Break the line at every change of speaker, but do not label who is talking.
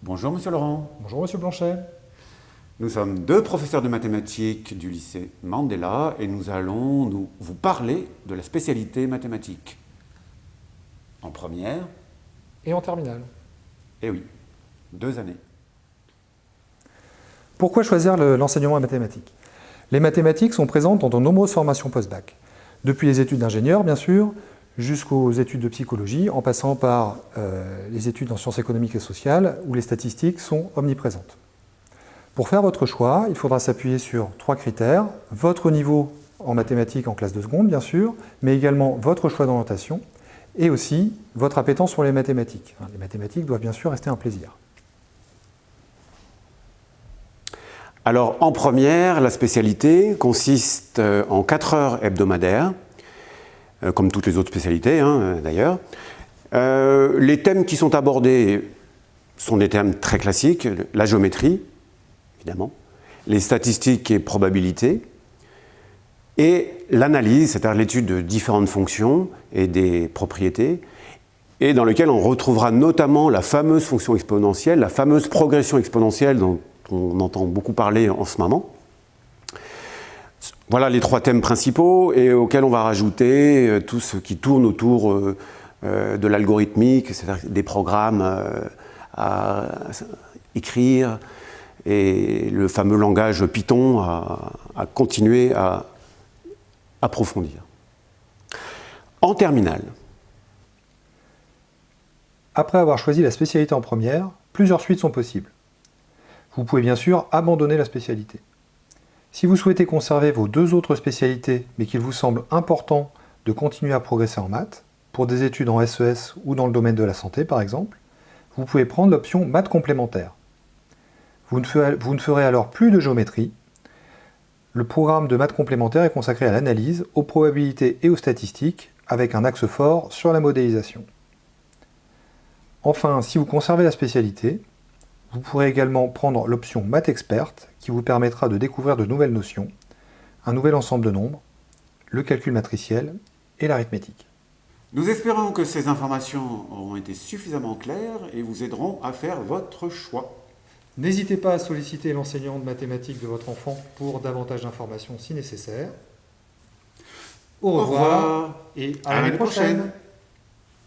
Bonjour Monsieur Laurent.
Bonjour Monsieur Blanchet.
Nous sommes deux professeurs de mathématiques du lycée Mandela et nous allons vous parler de la spécialité mathématique. En première,
Et en terminale.
eh oui, 2 années.
Pourquoi choisir l'enseignement en mathématiques? Les mathématiques sont présentes dans de nombreuses formations post-bac. Depuis les études d'ingénieur, bien sûr, jusqu'aux études de psychologie, en passant par les études en sciences économiques et sociales, où les statistiques sont omniprésentes. Pour faire votre choix, il faudra s'appuyer sur 3 critères. Votre niveau en mathématiques en classe de seconde, bien sûr, mais également votre choix d'orientation, et aussi votre appétence pour les mathématiques. Les mathématiques doivent bien sûr rester un plaisir.
Alors en première, la spécialité consiste en 4 heures hebdomadaires, comme toutes les autres spécialités d'ailleurs. Les thèmes qui sont abordés sont des thèmes très classiques, la géométrie, évidemment, les statistiques et probabilités, et l'analyse, c'est-à-dire l'étude de différentes fonctions et des propriétés, et dans lequel on retrouvera notamment la fameuse fonction exponentielle, la fameuse progression exponentielle dont on entend beaucoup parler en ce moment. Voilà les 3 thèmes principaux et auxquels on va rajouter tout ce qui tourne autour de l'algorithmique, c'est-à-dire des programmes à écrire et le fameux langage Python à continuer à approfondir. En terminale.
Après avoir choisi la spécialité en première, plusieurs suites sont possibles. Vous pouvez bien sûr abandonner la spécialité. Si vous souhaitez conserver vos 2 autres spécialités, mais qu'il vous semble important de continuer à progresser en maths, pour des études en SES ou dans le domaine de la santé par exemple, vous pouvez prendre l'option maths complémentaires. Vous ne ferez alors plus de géométrie. Le programme de maths complémentaires est consacré à l'analyse, aux probabilités et aux statistiques, avec un axe fort sur la modélisation. Enfin, si vous conservez la spécialité, vous pourrez également prendre l'option Maths Experte qui vous permettra de découvrir de nouvelles notions, un nouvel ensemble de nombres, le calcul matriciel et l'arithmétique.
Nous espérons que ces informations auront été suffisamment claires et vous aideront à faire votre choix.
N'hésitez pas à solliciter l'enseignant de mathématiques de votre enfant pour davantage d'informations si nécessaire. Au revoir et à l'année prochaine.